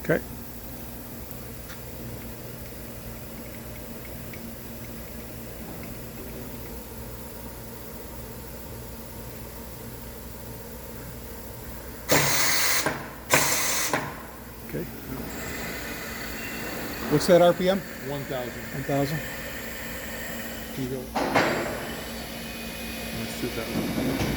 Okay. Okay. What's that RPM? 1,000. 1,000. Let's do that one.